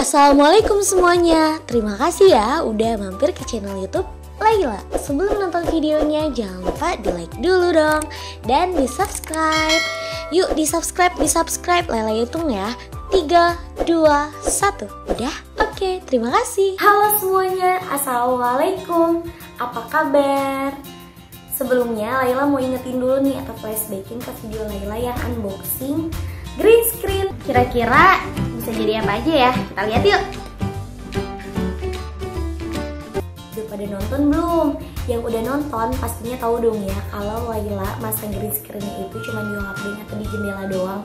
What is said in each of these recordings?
Assalamualaikum semuanya. Terima kasih ya udah mampir ke channel YouTube Laila. Sebelum nonton videonya jangan lupa di like dulu dong dan di subscribe. Yuk di subscribe Laila hitung ya. 3, 2, 1. Udah? Oke, terima kasih. Halo semuanya, Assalamualaikum. Apa kabar? Sebelumnya Laila mau ingetin dulu nih atau flashbackin ke video Laila yang unboxing green screen. Kira-kira bisa jadi apa aja ya? Kita lihat yuk. Udah pada nonton belum? Yang udah nonton pastinya tahu dong ya kalau Laila masang green screen-nya itu cuma di hording atau di jendela doang.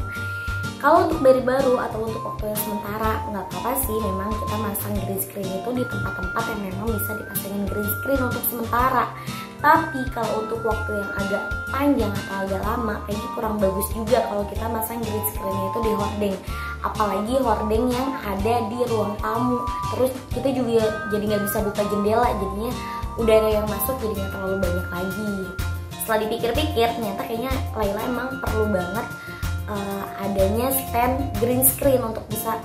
Kalau untuk baru atau untuk waktu yang sementara nggak apa-apa sih, memang kita masang green screen itu di tempat-tempat yang memang bisa dipasangin green screen untuk sementara. Tapi kalau untuk waktu yang agak panjang atau agak lama, kayaknya kurang bagus juga kalau kita masang green screen itu di hording. Apalagi hording yang ada di ruang tamu. Terus kita juga jadi nggak bisa buka jendela, jadinya udara yang masuk jadi nggak terlalu banyak lagi. Setelah dipikir-pikir, ternyata kayaknya Laila emang perlu banget adanya stand green screen untuk bisa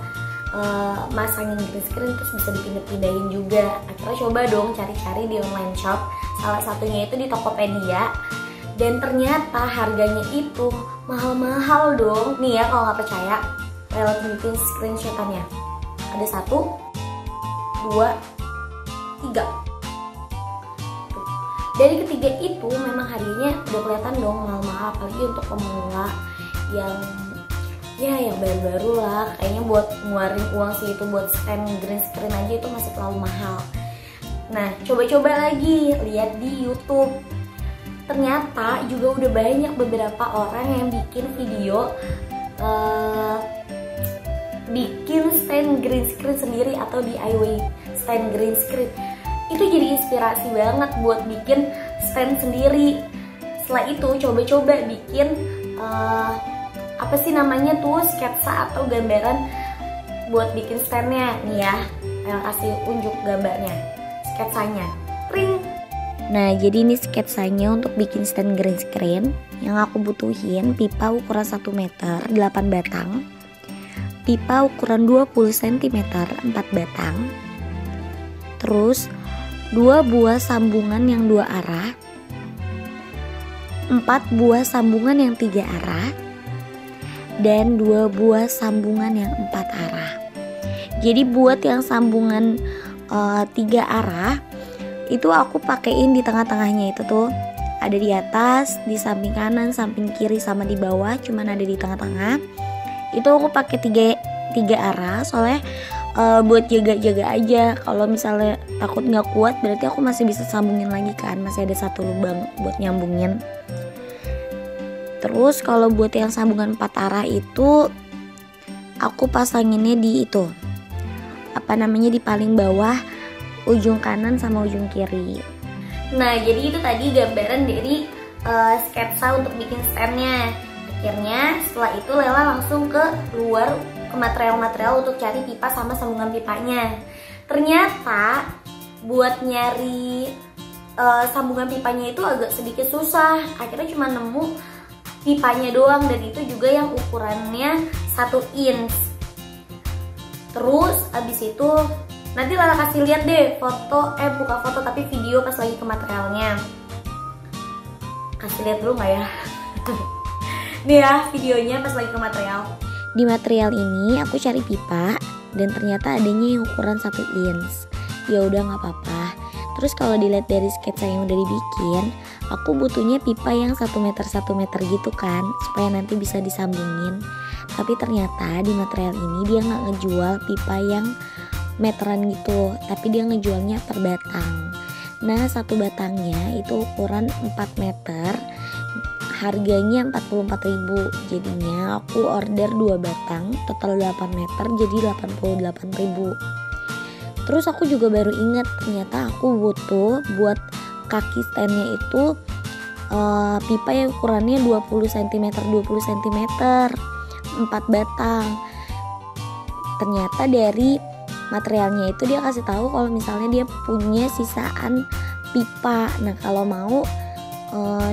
masangin green screen terus bisa dipindah-pindahin juga. Akhirnya coba dong cari-cari di online shop, salah satunya itu di Tokopedia, dan ternyata harganya itu mahal-mahal dong. Nih ya, kalau nggak percaya Laila tunjukin screenshotannya. Ada 1, 2, 3. Dari ketiga itu memang harganya udah kelihatan dong mahal-mahal, apalagi untuk pemula yang baru-baru lah. Kayaknya buat ngeluarin uang sih itu buat stand green screen aja itu masih terlalu mahal. Nah, coba-coba lagi lihat di YouTube. Ternyata juga udah banyak beberapa orang yang bikin video bikin stand green screen sendiri atau DIY stand green screen. Itu jadi inspirasi banget buat bikin stand sendiri. Setelah itu coba-coba bikin apa sih namanya tuh, sketsa atau gambaran buat bikin standnya. Nih ya, yang kasih unjuk gambarnya, sketsanya. Ring. Nah, jadi ini sketsanya untuk bikin stand green screen. Yang aku butuhin pipa ukuran 1 meter 8 batang, pipa ukuran 20 cm 4 batang, terus 2 buah sambungan yang 2 arah, 4 buah sambungan yang 3 arah, dan 2 buah sambungan yang 4 arah. Jadi buat yang sambungan 3 arah itu aku pakein di tengah-tengahnya itu tuh. Ada di atas, di samping kanan, samping kiri, sama di bawah, cuman ada di tengah-tengah. Itu aku pakai 3 arah soalnya buat jaga-jaga aja. Kalau misalnya takut nggak kuat, berarti aku masih bisa sambungin lagi kan, masih ada 1 lubang buat nyambungin. Terus kalau buat yang sambungan 4 arah itu aku pasanginnya di itu, apa namanya, di paling bawah ujung kanan sama ujung kiri. Nah, jadi itu tadi gambaran dari sketsa untuk bikin standnya. Akhirnya setelah itu Laila langsung ke luar ke material-material untuk cari pipa sama sambungan pipanya. Ternyata buat nyari sambungan pipanya itu agak sedikit susah. Akhirnya cuma nemu pipanya doang, dan itu juga yang ukurannya 1 inch. Terus abis itu nanti Lala kasih lihat deh foto, bukan foto tapi video pas lagi ke materialnya. Kasih lihat dulu nggak ya? Nih ya videonya pas lagi ke material. Di material ini aku cari pipa dan ternyata adanya yang ukuran 1 inch. Ya udah nggak apa-apa. Terus kalau dilihat dari sketsa yang udah dibikin, aku butuhnya pipa yang 1 meter 1 meter gitu kan, supaya nanti bisa disambungin. Tapi ternyata di material ini dia nggak ngejual pipa yang meteran gitu, tapi dia ngejualnya per batang. Nah, 1 batangnya itu ukuran 4 meter, harganya 44.000. Jadinya aku order 2 batang, total 8 meter, jadi 88.000. Terus aku juga baru ingat ternyata aku butuh buat kaki standnya itu pipa yang ukurannya 20 cm 20 cm 4 batang. Ternyata dari materialnya itu dia kasih tahu kalau misalnya dia punya sisaan pipa. Nah, kalau mau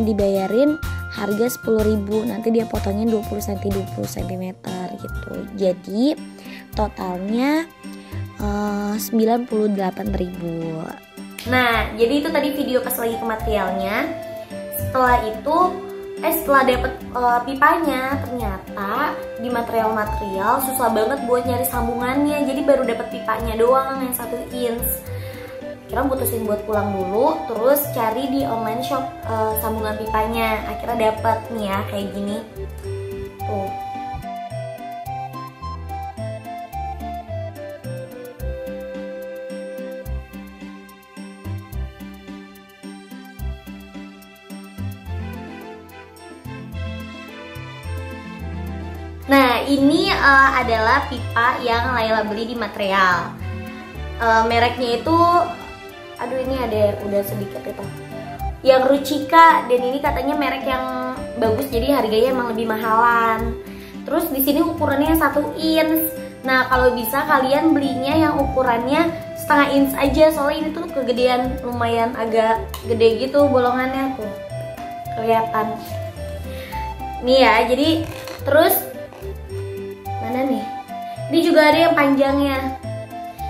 dibayarin harga 10.000, nanti dia potongin 20 cm 20 cm gitu. Jadi totalnya 98.000. Nah, jadi itu tadi video pas lagi ke materialnya. Setelah dapet pipanya, ternyata di material susah banget buat nyari sambungannya. Jadi baru dapet pipanya doang yang 1 inch. Kira putusin buat pulang dulu, terus cari di online shop sambungan pipanya. Akhirnya dapet nih ya, kayak gini. Tuh. Nah, ini adalah pipa yang Laila beli di material. Mereknya itu, aduh ini ada udah sedikit itu. Yang Ruchika, dan ini katanya merek yang bagus, jadi harganya emang lebih mahalan. Terus di sini ukurannya 1 inch. Nah, kalau bisa kalian belinya yang ukurannya setengah inch aja, soalnya ini tuh kegedean, lumayan agak gede gitu bolongannya tuh. Kelihatan. Nih ya, jadi terus mana nih? Ini juga ada yang panjangnya.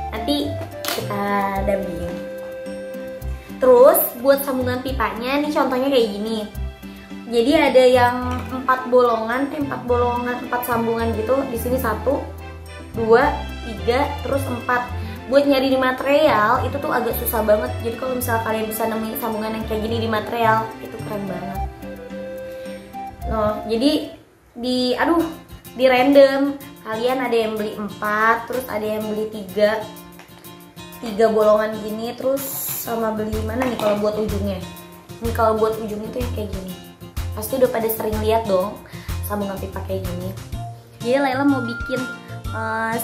Nanti kita dampingin. Terus buat sambungan pipanya nih contohnya kayak gini. Jadi ada yang 4 bolongan, 4 sambungan gitu. Di sini 1, 2, 3, terus 4. Buat nyari di material itu tuh agak susah banget. Jadi kalau misalnya kalian bisa nemuin sambungan yang kayak gini di material, itu keren banget. Nah, jadi di random. Kalian ada yang beli 4, terus ada yang beli 3 bolongan gini, terus sama beli mana nih kalau buat ujungnya. Ini kalau buat ujung itu yang kayak gini. Pasti udah pada sering lihat dong sambungan pipa kayak gini. Jadi Laila mau bikin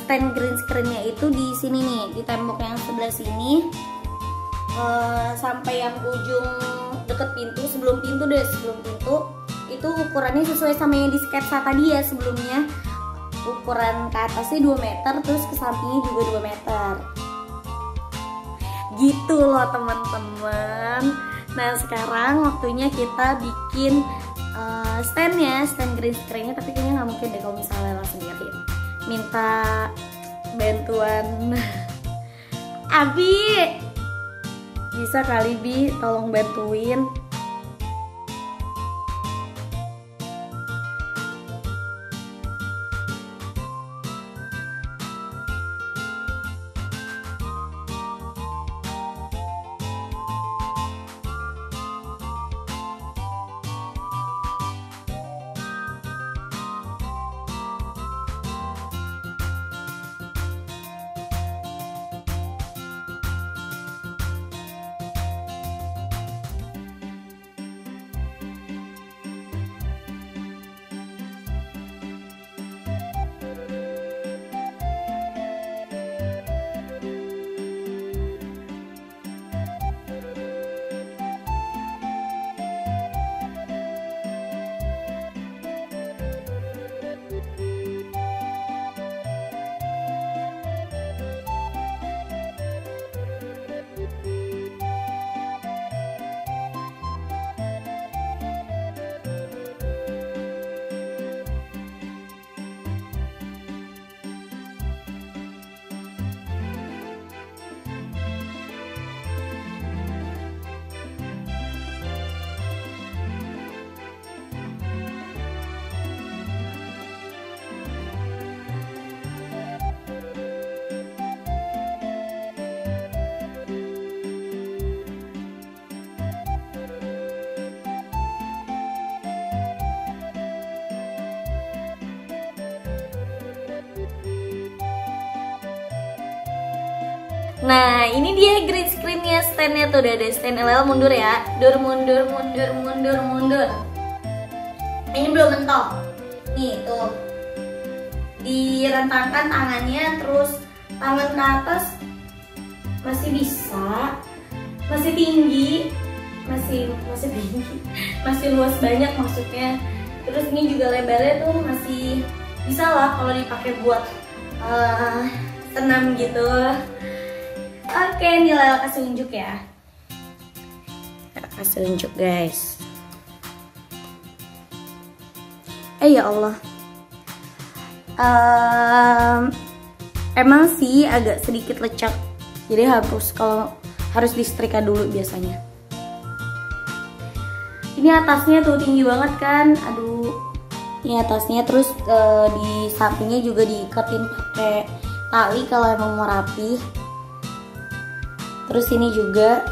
stand green screen-nya itu di sini nih, di tembok yang sebelah sini, sampai yang ujung deket pintu, sebelum pintu itu ukurannya sesuai sama yang di sketsa tadi ya sebelumnya. Ukuran ke atasnya 2 meter, terus ke sampingnya juga 2 meter. Gitu loh teman-teman. Nah, sekarang waktunya kita bikin stand green screen-nya, tapi kayaknya nggak mungkin deh kalau misalnya Lela sendiri. Minta bantuan Abi. Bisa kali Bi, tolong bantuin. Nah, ini dia green screen-nya, stand-nya tuh udah ada stand. Lela mundur ya. Mundur. Ini belum mentok. Nih, tuh. Direntangkan tangannya, terus tangan ke atas masih bisa. Masih tinggi. Masih tinggi. Masih luas banyak maksudnya. Terus ini juga lebarnya tuh masih bisa lah kalau dipakai buat senam gitu. Oke, ini Lela kasih unjuk ya. Lela kasih unjuk guys. Ya Allah. Emang sih agak sedikit lecek Jadi harus disetrika dulu biasanya. Ini atasnya tuh tinggi banget kan, aduh. Ini atasnya, terus di sampingnya juga diiketin pakai tali kalau emang mau rapi. Terus ini juga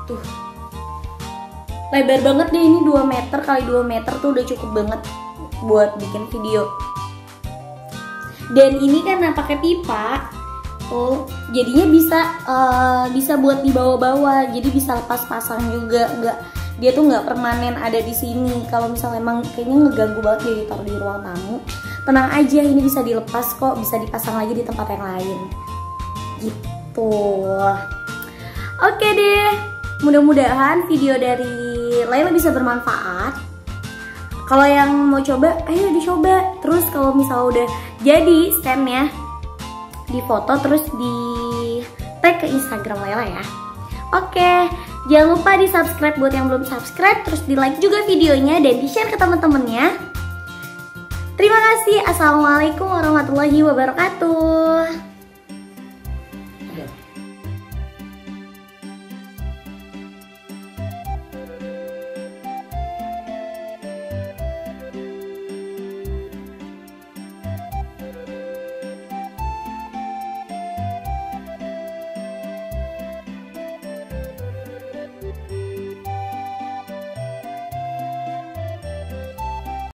tuh lebar banget deh, ini 2 meter kali 2 meter tuh udah cukup banget buat bikin video. Dan ini karena pakai pipa tuh jadinya bisa buat dibawa-bawa, jadi bisa lepas pasang juga, dia tuh nggak permanen ada di sini. Kalau misalnya emang kayaknya ngeganggu banget dia ditaruh di ruang tamu, tenang aja, ini bisa dilepas kok, bisa dipasang lagi di tempat yang lain gitu. Oke deh, mudah-mudahan video dari Laila bisa bermanfaat. Kalau yang mau coba, ayo dicoba. Terus kalau misalnya udah jadi standnya, di foto terus di tag ke Instagram Laila ya. Oke, jangan lupa di subscribe buat yang belum subscribe, terus di like juga videonya dan di share ke teman-temannya. Terima kasih. Assalamualaikum warahmatullahi wabarakatuh.